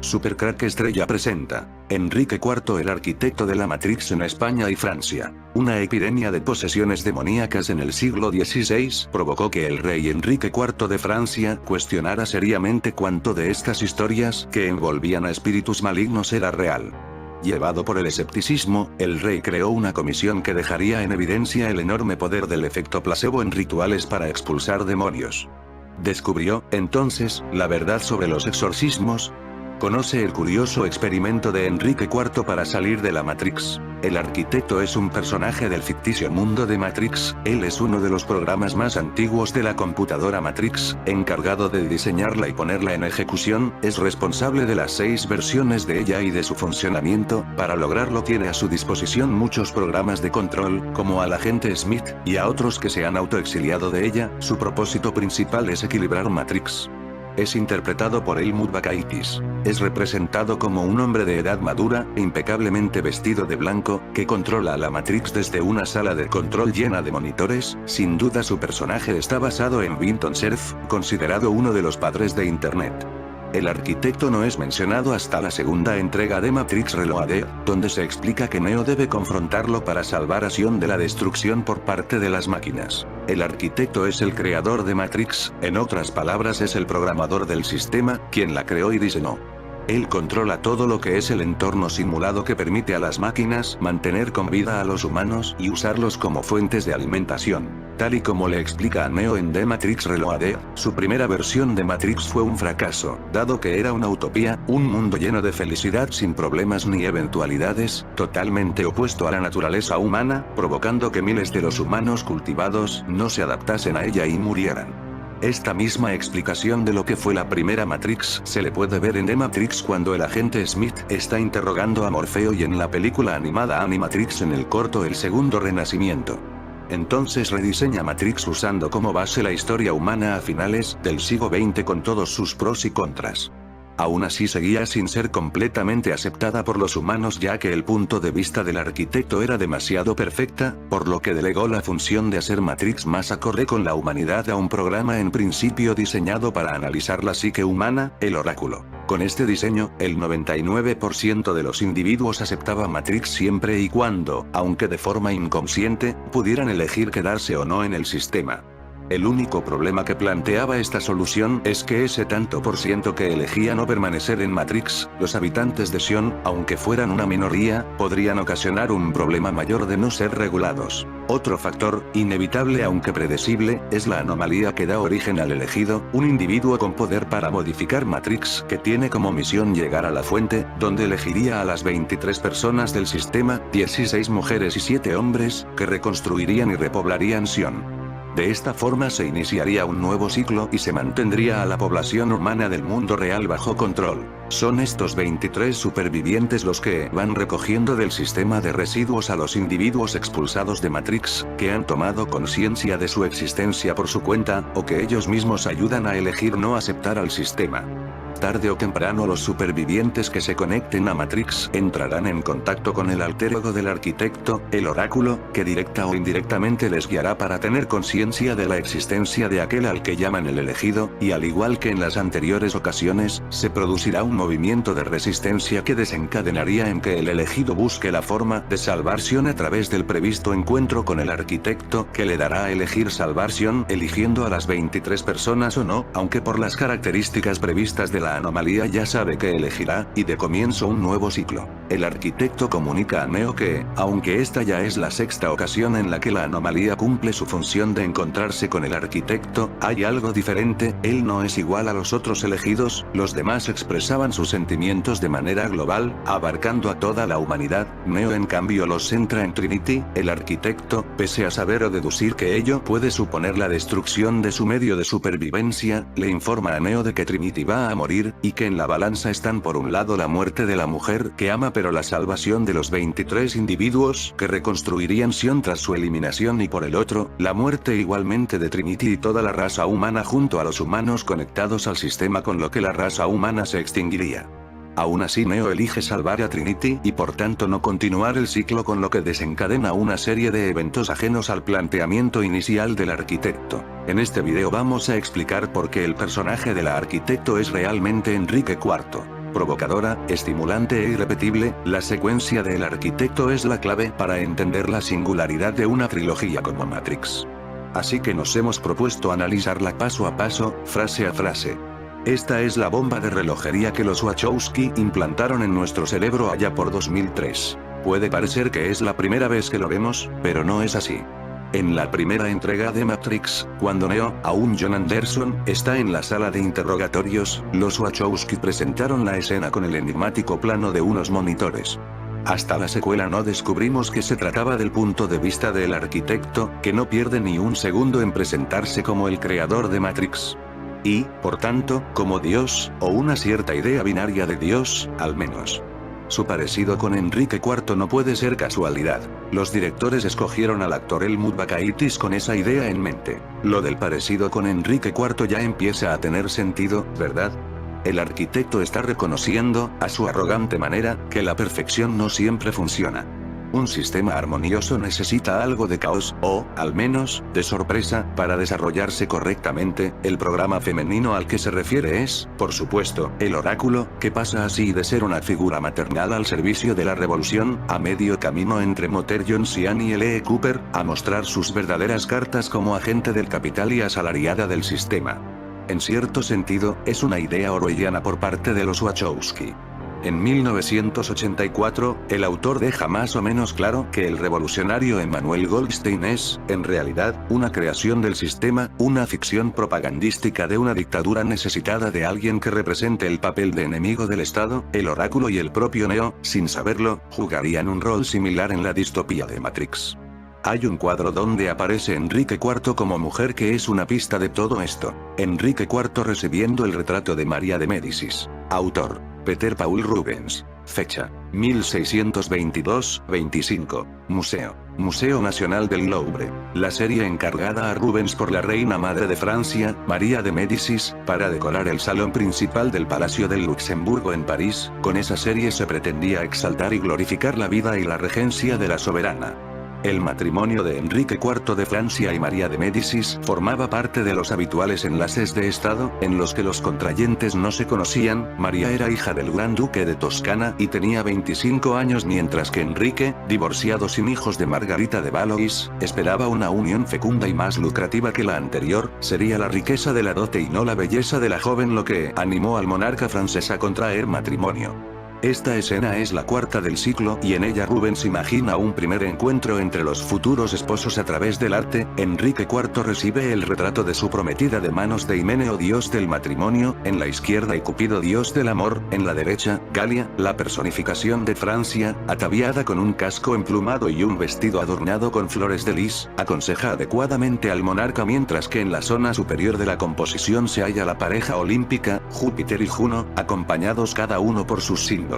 Supercrack Estrella presenta Enrique IV, el arquitecto de la Matrix en España y Francia. Una epidemia de posesiones demoníacas en el siglo XVI provocó que el rey Enrique IV de Francia cuestionara seriamente cuánto de estas historias que envolvían a espíritus malignos era real. Llevado por el escepticismo, el rey creó una comisión que dejaría en evidencia el enorme poder del efecto placebo en rituales para expulsar demonios. Descubrió, entonces, la verdad sobre los exorcismos. Conoce el curioso experimento de Enrique IV para salir de la Matrix. El arquitecto es un personaje del ficticio mundo de Matrix. Él es uno de los programas más antiguos de la computadora Matrix, encargado de diseñarla y ponerla en ejecución. Es responsable de las 6 versiones de ella y de su funcionamiento. Para lograrlo tiene a su disposición muchos programas de control, como al agente Smith, y a otros que se han autoexiliado de ella. Su propósito principal es equilibrar Matrix. Es interpretado por Helmut Bakaitis. Es representado como un hombre de edad madura, impecablemente vestido de blanco, que controla a la Matrix desde una sala de control llena de monitores. Sin duda su personaje está basado en Vinton Cerf, considerado uno de los padres de Internet. El arquitecto no es mencionado hasta la segunda entrega de Matrix Reloaded, donde se explica que Neo debe confrontarlo para salvar a Sion de la destrucción por parte de las máquinas. El arquitecto es el creador de Matrix, en otras palabras es el programador del sistema, quien la creó y diseñó. Él controla todo lo que es el entorno simulado que permite a las máquinas mantener con vida a los humanos y usarlos como fuentes de alimentación. Tal y como le explica a Neo en The Matrix Reloaded, su primera versión de Matrix fue un fracaso, dado que era una utopía, un mundo lleno de felicidad sin problemas ni eventualidades, totalmente opuesto a la naturaleza humana, provocando que miles de los humanos cultivados no se adaptasen a ella y murieran. Esta misma explicación de lo que fue la primera Matrix se le puede ver en The Matrix cuando el agente Smith está interrogando a Morfeo y en la película animada Animatrix en el corto El Segundo Renacimiento. Entonces rediseña Matrix usando como base la historia humana a finales del siglo XX con todos sus pros y contras. Aún así seguía sin ser completamente aceptada por los humanos ya que el punto de vista del arquitecto era demasiado perfecta, por lo que delegó la función de hacer Matrix más acorde con la humanidad a un programa en principio diseñado para analizar la psique humana, el Oráculo. Con este diseño, el 99% de los individuos aceptaba Matrix siempre y cuando, aunque de forma inconsciente, pudieran elegir quedarse o no en el sistema. El único problema que planteaba esta solución es que ese tanto por ciento que elegía no permanecer en Matrix, los habitantes de Sion, aunque fueran una minoría, podrían ocasionar un problema mayor de no ser regulados. Otro factor, inevitable aunque predecible, es la anomalía que da origen al elegido, un individuo con poder para modificar Matrix que tiene como misión llegar a la fuente, donde elegiría a las 23 personas del sistema, 16 mujeres y 7 hombres, que reconstruirían y repoblarían Sion. De esta forma se iniciaría un nuevo ciclo y se mantendría a la población humana del mundo real bajo control. Son estos 23 supervivientes los que van recogiendo del sistema de residuos a los individuos expulsados de Matrix, que han tomado conciencia de su existencia por su cuenta, o que ellos mismos ayudan a elegir no aceptar al sistema. Tarde o temprano los supervivientes que se conecten a Matrix entrarán en contacto con el alter ego del arquitecto, el oráculo, que directa o indirectamente les guiará para tener conciencia de la existencia de aquel al que llaman el elegido, y al igual que en las anteriores ocasiones, se producirá un movimiento de resistencia que desencadenaría en que el elegido busque la forma de salvar Sion a través del previsto encuentro con el arquitecto, que le dará a elegir salvar Sion eligiendo a las 23 personas o no, aunque por las características previstas de la anomalía ya sabe que elegirá, y de comienzo un nuevo ciclo. El arquitecto comunica a Neo que, aunque esta ya es la 6ª ocasión en la que la anomalía cumple su función de encontrarse con el arquitecto, hay algo diferente, él no es igual a los otros elegidos, los demás expresaban sus sentimientos de manera global, abarcando a toda la humanidad, Neo en cambio los centra en Trinity, el arquitecto, pese a saber o deducir que ello puede suponer la destrucción de su medio de supervivencia, le informa a Neo de que Trinity va a morir, y que en la balanza están por un lado la muerte de la mujer que ama pero la salvación de los 23 individuos que reconstruirían Sion tras su eliminación y por el otro, la muerte igualmente de Trinity y toda la raza humana junto a los humanos conectados al sistema con lo que la raza humana se extinguiría. Aún así Neo elige salvar a Trinity y por tanto no continuar el ciclo con lo que desencadena una serie de eventos ajenos al planteamiento inicial del arquitecto. En este video vamos a explicar por qué el personaje del arquitecto es realmente Enrique IV. Provocadora, estimulante e irrepetible, la secuencia del arquitecto es la clave para entender la singularidad de una trilogía como Matrix. Así que nos hemos propuesto analizarla paso a paso, frase a frase. Esta es la bomba de relojería que los Wachowski implantaron en nuestro cerebro allá por 2003. Puede parecer que es la primera vez que lo vemos, pero no es así. En la primera entrega de Matrix, cuando Neo, aún John Anderson, está en la sala de interrogatorios, los Wachowski presentaron la escena con el enigmático plano de unos monitores. Hasta la secuela no descubrimos que se trataba del punto de vista del arquitecto, que no pierde ni un segundo en presentarse como el creador de Matrix. Y, por tanto, como Dios, o una cierta idea binaria de Dios, al menos. Su parecido con Enrique IV no puede ser casualidad. Los directores escogieron al actor Helmut Bakaitis con esa idea en mente. Lo del parecido con Enrique IV ya empieza a tener sentido, ¿verdad? El arquitecto está reconociendo, a su arrogante manera, que la perfección no siempre funciona. Un sistema armonioso necesita algo de caos, o, al menos, de sorpresa, para desarrollarse correctamente. El programa femenino al que se refiere es, por supuesto, el oráculo, que pasa así de ser una figura maternal al servicio de la revolución, a medio camino entre Motter Johnsian y L.E. Cooper, a mostrar sus verdaderas cartas como agente del capital y asalariada del sistema. En cierto sentido, es una idea orwelliana por parte de los Wachowski. En 1984, el autor deja más o menos claro que el revolucionario Emmanuel Goldstein es, en realidad, una creación del sistema, una ficción propagandística de una dictadura necesitada de alguien que represente el papel de enemigo del Estado. El oráculo y el propio Neo, sin saberlo, jugarían un rol similar en la distopía de Matrix. Hay un cuadro donde aparece Enrique IV como mujer que es una pista de todo esto. Enrique IV recibiendo el retrato de María de Médicis. Autor: Peter Paul Rubens. Fecha: 1622-25. Museo: Museo Nacional del Louvre. La serie encargada a Rubens por la reina madre de Francia, María de Médicis, para decorar el salón principal del Palacio del Luxemburgo en París. Con esa serie se pretendía exaltar y glorificar la vida y la regencia de la soberana. El matrimonio de Enrique IV de Francia y María de Médicis formaba parte de los habituales enlaces de Estado, en los que los contrayentes no se conocían. María era hija del gran duque de Toscana y tenía 25 años, mientras que Enrique, divorciado sin hijos de Margarita de Valois, esperaba una unión fecunda y más lucrativa que la anterior. Sería la riqueza de la dote y no la belleza de la joven lo que animó al monarca francés a contraer matrimonio. Esta escena es la cuarta del ciclo y en ella Rubens imagina un primer encuentro entre los futuros esposos a través del arte. Enrique IV recibe el retrato de su prometida de manos de Himeneo, dios del matrimonio, en la izquierda, y Cupido, dios del amor, en la derecha. Galia, la personificación de Francia, ataviada con un casco emplumado y un vestido adornado con flores de lis, aconseja adecuadamente al monarca, mientras que en la zona superior de la composición se halla la pareja olímpica, Júpiter y Juno, acompañados cada uno por sus símbolos.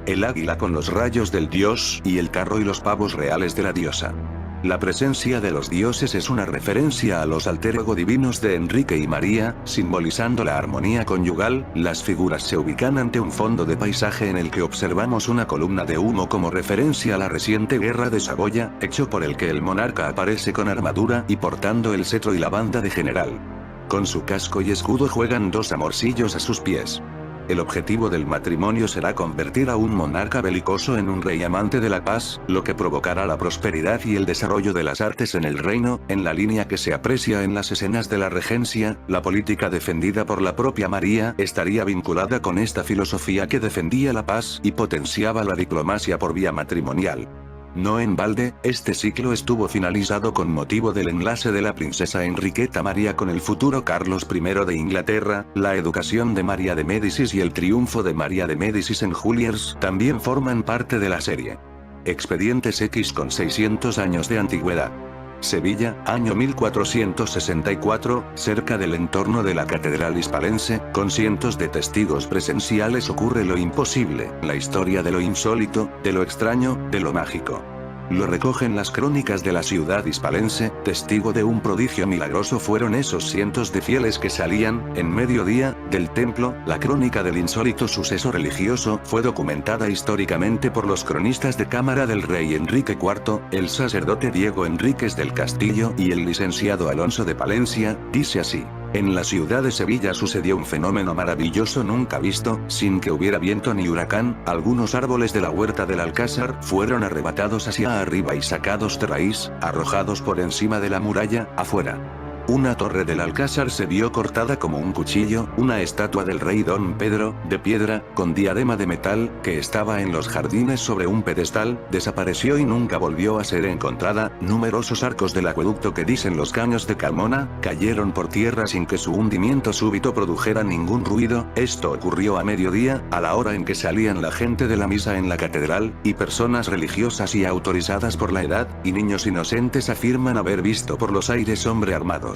El águila con los rayos del dios y el carro y los pavos reales de la diosa. La presencia de los dioses es una referencia a los alter ego divinos de Enrique y María, simbolizando la armonía conyugal. Las figuras se ubican ante un fondo de paisaje en el que observamos una columna de humo como referencia a la reciente guerra de Saboya, hecho por el que el monarca aparece con armadura y portando el cetro y la banda de general. Con su casco y escudo juegan dos amorcillos a sus pies. El objetivo del matrimonio será convertir a un monarca belicoso en un rey amante de la paz, lo que provocará la prosperidad y el desarrollo de las artes en el reino, en la línea que se aprecia en las escenas de la regencia. La política defendida por la propia María estaría vinculada con esta filosofía que defendía la paz y potenciaba la diplomacia por vía matrimonial. No en balde, este ciclo estuvo finalizado con motivo del enlace de la princesa Enriqueta María con el futuro Carlos I de Inglaterra. La educación de María de Médicis y el triunfo de María de Médicis en Juliers también forman parte de la serie. Expedientes X con 600 años de antigüedad. Sevilla, año 1464, cerca del entorno de la catedral hispalense, con cientos de testigos presenciales ocurre lo imposible, la historia de lo insólito, de lo extraño, de lo mágico. Lo recogen las crónicas de la ciudad hispalense. Testigo de un prodigio milagroso fueron esos cientos de fieles que salían, en mediodía, del templo. La crónica del insólito suceso religioso fue documentada históricamente por los cronistas de cámara del rey Enrique IV, el sacerdote Diego Enríquez del Castillo y el licenciado Alonso de Palencia. Dice así: En la ciudad de Sevilla sucedió un fenómeno maravilloso nunca visto, sin que hubiera viento ni huracán, algunos árboles de la huerta del Alcázar fueron arrebatados hacia arriba y sacados de raíz, arrojados por encima de la muralla, afuera. Una torre del Alcázar se vio cortada como un cuchillo, una estatua del rey Don Pedro, de piedra, con diadema de metal, que estaba en los jardines sobre un pedestal, desapareció y nunca volvió a ser encontrada, numerosos arcos del acueducto que dicen los caños de Carmona, cayeron por tierra sin que su hundimiento súbito produjera ningún ruido, esto ocurrió a mediodía, a la hora en que salían la gente de la misa en la catedral, y personas religiosas y autorizadas por la edad, y niños inocentes afirman haber visto por los aires hombre armado.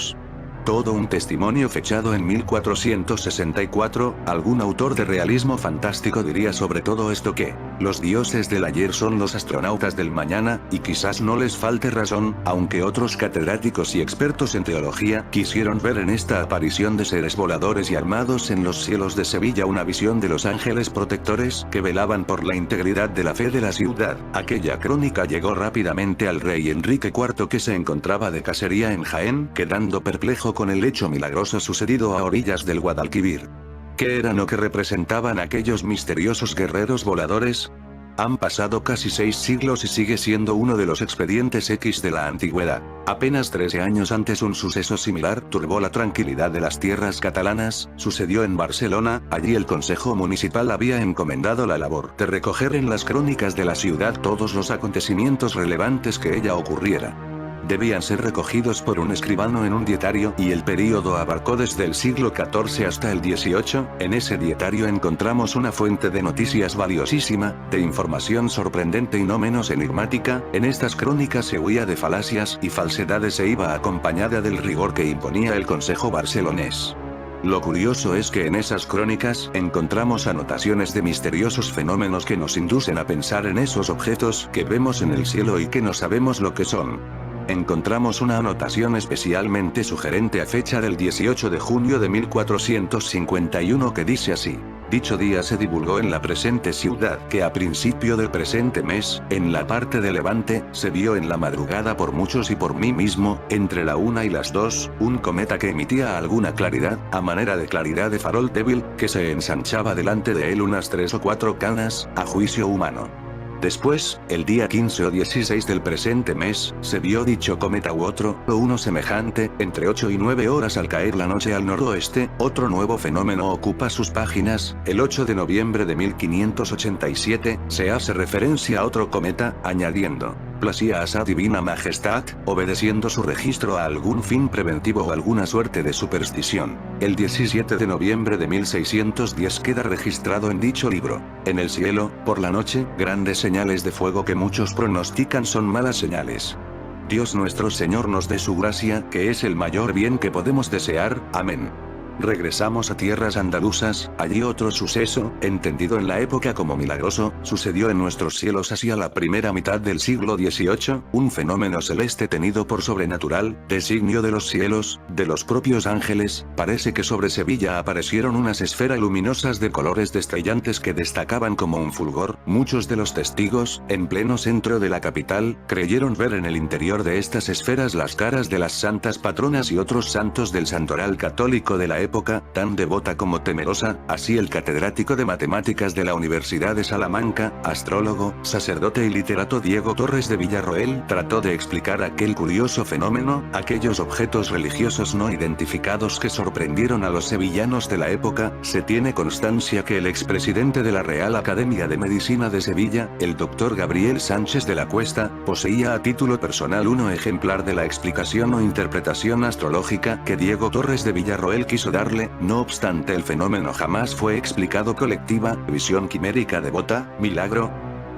Todo un testimonio fechado en 1464, algún autor de realismo fantástico diría sobre todo esto que, los dioses del ayer son los astronautas del mañana, y quizás no les falte razón, aunque otros catedráticos y expertos en teología quisieron ver en esta aparición de seres voladores y armados en los cielos de Sevilla una visión de los ángeles protectores que velaban por la integridad de la fe de la ciudad. Aquella crónica llegó rápidamente al rey Enrique IV que se encontraba de cacería en Jaén, quedando perplejo con el hecho milagroso sucedido a orillas del Guadalquivir. ¿Qué eran o qué representaban aquellos misteriosos guerreros voladores? Han pasado casi 6 siglos y sigue siendo uno de los expedientes X de la antigüedad. Apenas 13 años antes un suceso similar turbó la tranquilidad de las tierras catalanas, sucedió en Barcelona, allí el Consejo Municipal había encomendado la labor de recoger en las crónicas de la ciudad todos los acontecimientos relevantes que ella ocurriera. Debían ser recogidos por un escribano en un dietario y el período abarcó desde el siglo XIV hasta el XVIII, en ese dietario encontramos una fuente de noticias valiosísima, de información sorprendente y no menos enigmática, en estas crónicas se huía de falacias y falsedades e iba acompañada del rigor que imponía el Consejo barcelonés. Lo curioso es que en esas crónicas encontramos anotaciones de misteriosos fenómenos que nos inducen a pensar en esos objetos que vemos en el cielo y que no sabemos lo que son. Encontramos una anotación especialmente sugerente a fecha del 18 de junio de 1451 que dice así: dicho día se divulgó en la presente ciudad que a principio del presente mes, en la parte de Levante, se vio en la madrugada por muchos y por mí mismo, entre la 1 y las 2, un cometa que emitía alguna claridad, a manera de claridad de farol débil, que se ensanchaba delante de él unas 3 o 4 canas, a juicio humano. Después, el día 15 o 16 del presente mes, se vio dicho cometa u otro, o uno semejante, entre 8 y 9 horas al caer la noche al noroeste, otro nuevo fenómeno ocupa sus páginas, el 8 de noviembre de 1587, se hace referencia a otro cometa, añadiendo: placía a sa divina majestad, obedeciendo su registro a algún fin preventivo o alguna suerte de superstición. El 17 de noviembre de 1610 queda registrado en dicho libro: en el cielo, por la noche, grandes señales de fuego que muchos pronostican son malas señales. Dios nuestro Señor nos dé su gracia, que es el mayor bien que podemos desear. Amén. Regresamos a tierras andaluzas, allí otro suceso, entendido en la época como milagroso, sucedió en nuestros cielos hacia la primera mitad del siglo XVIII, un fenómeno celeste tenido por sobrenatural, designio de los cielos, de los propios ángeles, parece que sobre Sevilla aparecieron unas esferas luminosas de colores destellantes que destacaban como un fulgor, muchos de los testigos, en pleno centro de la capital, creyeron ver en el interior de estas esferas las caras de las santas patronas y otros santos del santoral católico de la época, tan devota como temerosa, así el catedrático de matemáticas de la Universidad de Salamanca, astrólogo, sacerdote y literato Diego Torres de Villarroel, trató de explicar aquel curioso fenómeno, aquellos objetos religiosos no identificados que sorprendieron a los sevillanos de la época. Se tiene constancia que el expresidente de la Real Academia de Medicina de Sevilla, el doctor Gabriel Sánchez de la Cuesta, poseía a título personal un ejemplar de la explicación o interpretación astrológica que Diego Torres de Villarroel quiso darle. No obstante, el fenómeno jamás fue explicado colectiva, visión quimérica devota, milagro.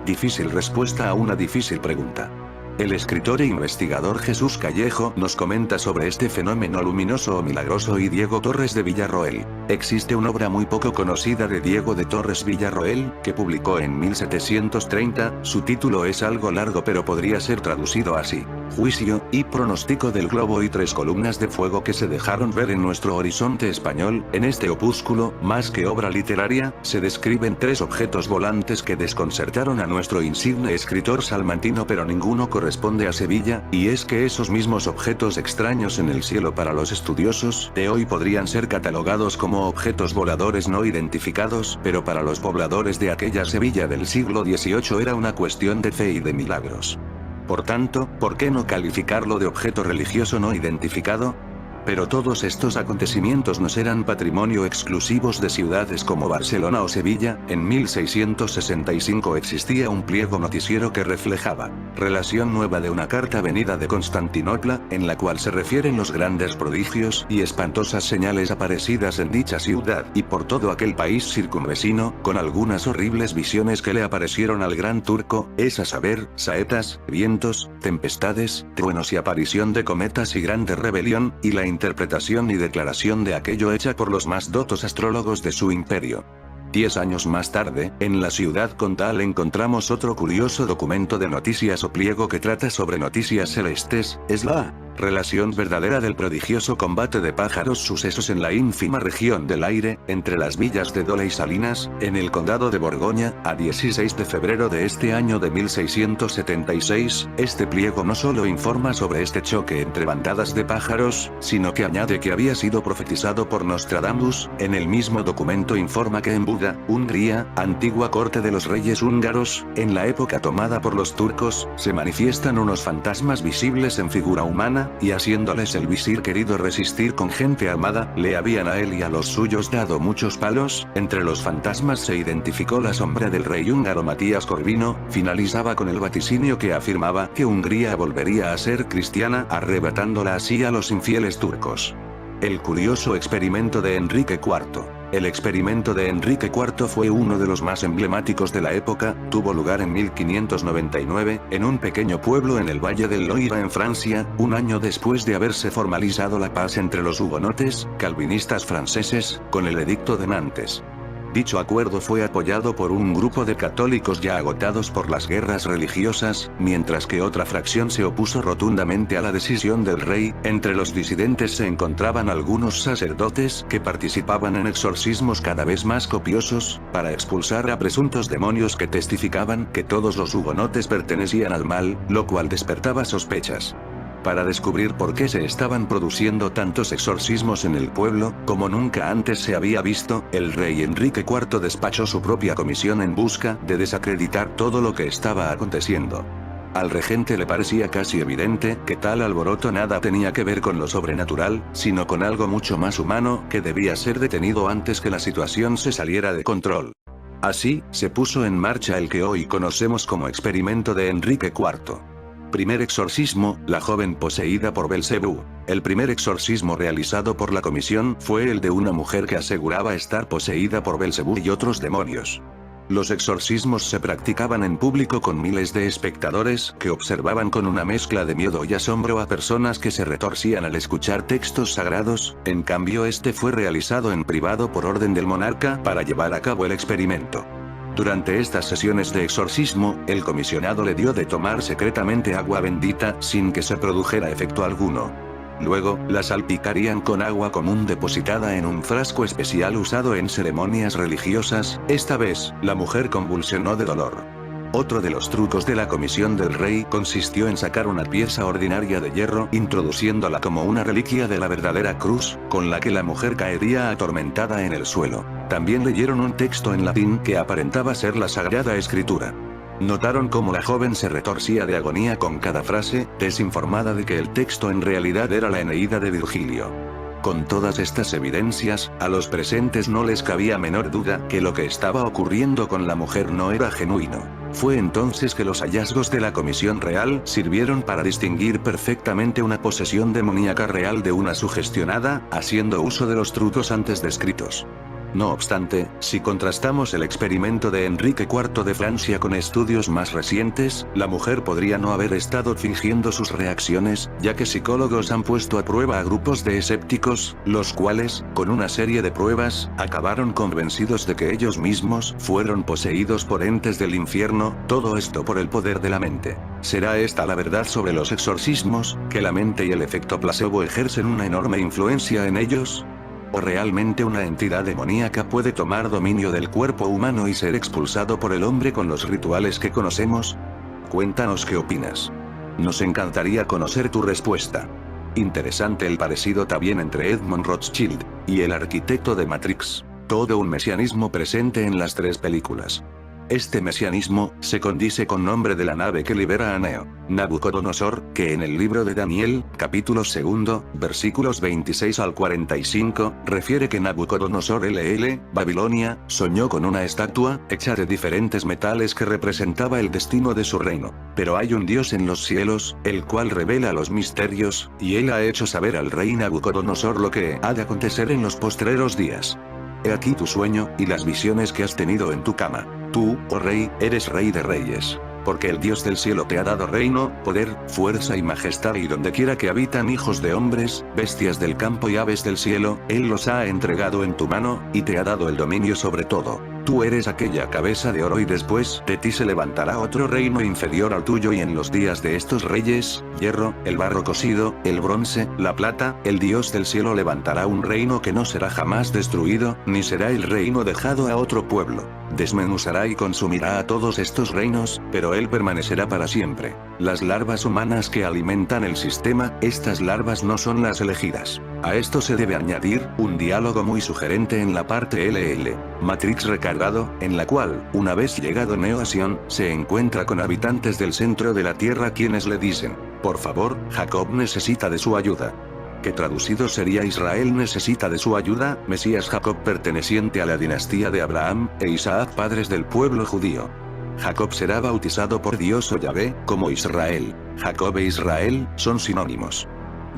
Difícil respuesta a una difícil pregunta. El escritor e investigador Jesús Callejo nos comenta sobre este fenómeno luminoso o milagroso y Diego Torres de Villarroel. Existe una obra muy poco conocida de Diego de Torres Villarroel, que publicó en 1730, su título es algo largo pero podría ser traducido así: juicio, y pronóstico del globo y 3 columnas de fuego que se dejaron ver en nuestro horizonte español. En este opúsculo, más que obra literaria, se describen 3 objetos volantes que desconcertaron a nuestro insigne escritor salmantino, pero ninguno corresponde a Sevilla, y es que esos mismos objetos extraños en el cielo para los estudiosos de hoy podrían ser catalogados como objetos voladores no identificados, pero para los pobladores de aquella Sevilla del siglo XVIII era una cuestión de fe y de milagros. Por tanto, ¿por qué no calificarlo de objeto religioso no identificado? Pero todos estos acontecimientos no eran patrimonio exclusivos de ciudades como Barcelona o Sevilla. En 1665 existía un pliego noticiero que reflejaba relación nueva de una carta venida de Constantinopla, en la cual se refieren los grandes prodigios y espantosas señales aparecidas en dicha ciudad y por todo aquel país circunvecino, con algunas horribles visiones que le aparecieron al gran turco, es a saber, saetas, vientos, tempestades, truenos y aparición de cometas y grande rebelión, y la interpretación y declaración de aquello hecha por los más dotos astrólogos de su imperio. 10 años más tarde, en la ciudad condal encontramos otro curioso documento de noticias o pliego que trata sobre noticias celestes, es la relación verdadera del prodigioso combate de pájaros, sucesos en la ínfima región del aire, entre las villas de Dole y Salinas, en el condado de Borgoña, a 16 de febrero de este año de 1676, este pliego no solo informa sobre este choque entre bandadas de pájaros, sino que añade que había sido profetizado por Nostradamus. En el mismo documento informa que en Buda, Hungría, antigua corte de los reyes húngaros, en la época tomada por los turcos, se manifiestan unos fantasmas visibles en figura humana, y haciéndoles el visir querido resistir con gente armada, le habían a él y a los suyos dado muchos palos. Entre los fantasmas se identificó la sombra del rey húngaro Matías Corvino. Finalizaba con el vaticinio que afirmaba que Hungría volvería a ser cristiana, arrebatándola así a los infieles turcos. El curioso experimento de Enrique IV. El experimento de Enrique IV fue uno de los más emblemáticos de la época. Tuvo lugar en 1599, en un pequeño pueblo en el valle del Loira en Francia, un año después de haberse formalizado la paz entre los hugonotes, calvinistas franceses, con el Edicto de Nantes. Dicho acuerdo fue apoyado por un grupo de católicos ya agotados por las guerras religiosas, mientras que otra fracción se opuso rotundamente a la decisión del rey. Entre los disidentes se encontraban algunos sacerdotes que participaban en exorcismos cada vez más copiosos, para expulsar a presuntos demonios que testificaban que todos los hugonotes pertenecían al mal, lo cual despertaba sospechas. Para descubrir por qué se estaban produciendo tantos exorcismos en el pueblo, como nunca antes se había visto, el rey Enrique IV despachó su propia comisión en busca de desacreditar todo lo que estaba aconteciendo. Al regente le parecía casi evidente que tal alboroto nada tenía que ver con lo sobrenatural, sino con algo mucho más humano, que debía ser detenido antes que la situación se saliera de control. Así, se puso en marcha el que hoy conocemos como experimento de Enrique IV. Primer exorcismo, la joven poseída por Belcebú. El primer exorcismo realizado por la comisión fue el de una mujer que aseguraba estar poseída por Belcebú y otros demonios. Los exorcismos se practicaban en público con miles de espectadores que observaban con una mezcla de miedo y asombro a personas que se retorcían al escuchar textos sagrados. En cambio, este fue realizado en privado por orden del monarca para llevar a cabo el experimento. Durante estas sesiones de exorcismo, el comisionado le dio de tomar secretamente agua bendita sin que se produjera efecto alguno. Luego, la salpicarían con agua común depositada en un frasco especial usado en ceremonias religiosas. Esta vez, la mujer convulsionó de dolor. Otro de los trucos de la comisión del rey consistió en sacar una pieza ordinaria de hierro, introduciéndola como una reliquia de la verdadera cruz, con la que la mujer caería atormentada en el suelo. También leyeron un texto en latín que aparentaba ser la Sagrada Escritura. Notaron cómo la joven se retorcía de agonía con cada frase, desinformada de que el texto en realidad era la Eneida de Virgilio. Con todas estas evidencias, a los presentes no les cabía menor duda que lo que estaba ocurriendo con la mujer no era genuino. Fue entonces que los hallazgos de la Comisión Real sirvieron para distinguir perfectamente una posesión demoníaca real de una sugestionada, haciendo uso de los trucos antes descritos. No obstante, si contrastamos el experimento de Enrique IV de Francia con estudios más recientes, la mujer podría no haber estado fingiendo sus reacciones, ya que psicólogos han puesto a prueba a grupos de escépticos, los cuales, con una serie de pruebas, acabaron convencidos de que ellos mismos fueron poseídos por entes del infierno, todo esto por el poder de la mente. ¿Será esta la verdad sobre los exorcismos, que la mente y el efecto placebo ejercen una enorme influencia en ellos? ¿O realmente una entidad demoníaca puede tomar dominio del cuerpo humano y ser expulsado por el hombre con los rituales que conocemos? Cuéntanos qué opinas. Nos encantaría conocer tu respuesta. Interesante el parecido también entre Edmond Rothschild y el arquitecto de Matrix. Todo un mesianismo presente en las tres películas. Este mesianismo se condice con nombre de la nave que libera a Neo, Nabucodonosor, que en el libro de Daniel, capítulo 2, versículos 26 al 45, refiere que Nabucodonosor LL, Babilonia, soñó con una estatua, hecha de diferentes metales que representaba el destino de su reino. Pero hay un Dios en los cielos, el cual revela los misterios, y él ha hecho saber al rey Nabucodonosor lo que ha de acontecer en los postreros días. He aquí tu sueño, y las visiones que has tenido en tu cama. Tú, oh rey, eres rey de reyes. Porque el Dios del cielo te ha dado reino, poder, fuerza y majestad, y donde quiera que habitan hijos de hombres, bestias del campo y aves del cielo, Él los ha entregado en tu mano, y te ha dado el dominio sobre todo. Tú eres aquella cabeza de oro y después de ti se levantará otro reino inferior al tuyo, y en los días de estos reyes, hierro, el barro cocido, el bronce, la plata, el Dios del cielo levantará un reino que no será jamás destruido, ni será el reino dejado a otro pueblo. Desmenuzará y consumirá a todos estos reinos, pero él permanecerá para siempre. Las larvas humanas que alimentan el sistema, estas larvas no son las elegidas. A esto se debe añadir un diálogo muy sugerente en la parte LL, Matrix recargado, en la cual, una vez llegado Neo a Sion, se encuentra con habitantes del centro de la Tierra quienes le dicen: por favor, Jacob necesita de su ayuda. Que traducido sería: Israel necesita de su ayuda, Mesías Jacob perteneciente a la dinastía de Abraham e Isaac, padres del pueblo judío. Jacob será bautizado por Dios o Yahvé, como Israel. Jacob e Israel son sinónimos.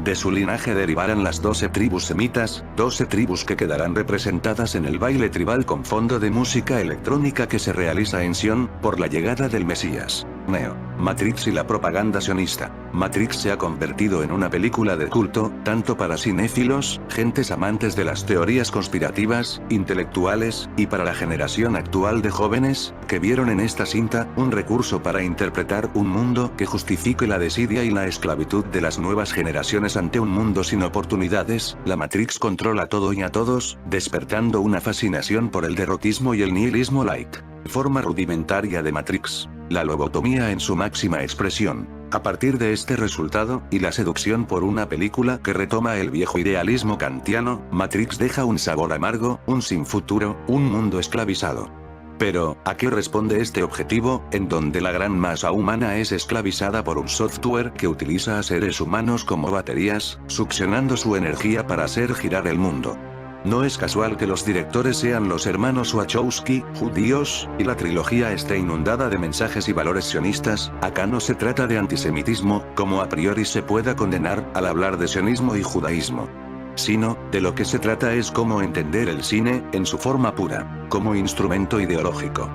De su linaje derivarán las 12 tribus semitas, 12 tribus que quedarán representadas en el baile tribal con fondo de música electrónica que se realiza en Sion, por la llegada del Mesías. Neo, Matrix y la propaganda sionista. Matrix se ha convertido en una película de culto, tanto para cinéfilos, gentes amantes de las teorías conspirativas, intelectuales, y para la generación actual de jóvenes, que vieron en esta cinta un recurso para interpretar un mundo que justifique la desidia y la esclavitud de las nuevas generaciones ante un mundo sin oportunidades. La Matrix controla todo y a todos, despertando una fascinación por el derrotismo y el nihilismo light. Forma rudimentaria de Matrix. La lobotomía en su máxima expresión. A partir de este resultado, y la seducción por una película que retoma el viejo idealismo kantiano, Matrix deja un sabor amargo, un sin futuro, un mundo esclavizado. Pero, ¿a qué responde este objetivo, en donde la gran masa humana es esclavizada por un software que utiliza a seres humanos como baterías, succionando su energía para hacer girar el mundo? No es casual que los directores sean los hermanos Wachowski, judíos, y la trilogía esté inundada de mensajes y valores sionistas. Acá no se trata de antisemitismo, como a priori se pueda condenar al hablar de sionismo y judaísmo. Sino, de lo que se trata es cómo entender el cine, en su forma pura, como instrumento ideológico.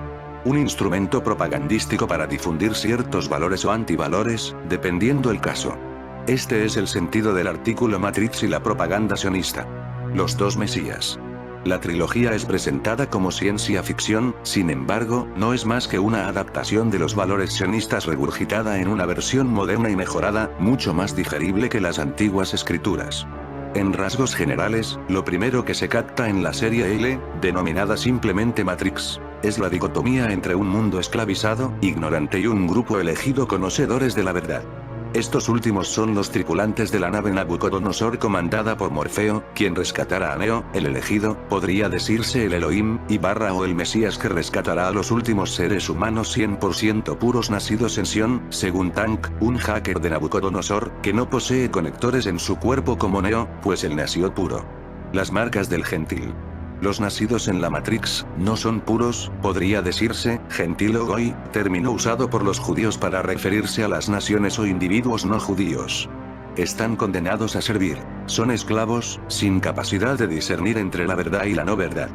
Un instrumento propagandístico para difundir ciertos valores o antivalores, dependiendo el caso. Este es el sentido del artículo Matrix y la propaganda sionista. Los dos Mesías. La trilogía es presentada como ciencia ficción, sin embargo, no es más que una adaptación de los valores sionistas regurgitada en una versión moderna y mejorada, mucho más digerible que las antiguas escrituras. En rasgos generales, lo primero que se capta en la serie L, denominada simplemente Matrix, es la dicotomía entre un mundo esclavizado, ignorante y un grupo elegido conocedores de la verdad. Estos últimos son los tripulantes de la nave Nabucodonosor comandada por Morfeo, quien rescatará a Neo, el elegido, podría decirse el Elohim, o el Mesías que rescatará a los últimos seres humanos 100% puros nacidos en Sion, según Tank, un hacker de Nabucodonosor, que no posee conectores en su cuerpo como Neo, pues él nació puro. Las marcas del gentil. Los nacidos en la Matrix, no son puros, podría decirse, gentil o goy, término usado por los judíos para referirse a las naciones o individuos no judíos. Están condenados a servir. Son esclavos, sin capacidad de discernir entre la verdad y la no verdad.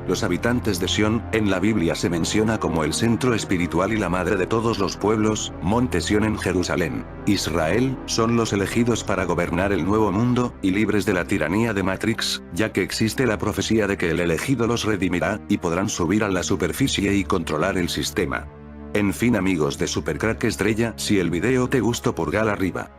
Los habitantes de Sion, en la Biblia se menciona como el centro espiritual y la madre de todos los pueblos, Monte Sion en Jerusalén. Israel, son los elegidos para gobernar el nuevo mundo, y libres de la tiranía de Matrix, ya que existe la profecía de que el elegido los redimirá, y podrán subir a la superficie y controlar el sistema. En fin amigos de Supercrack Estrella, si el video te gustó pulgar arriba.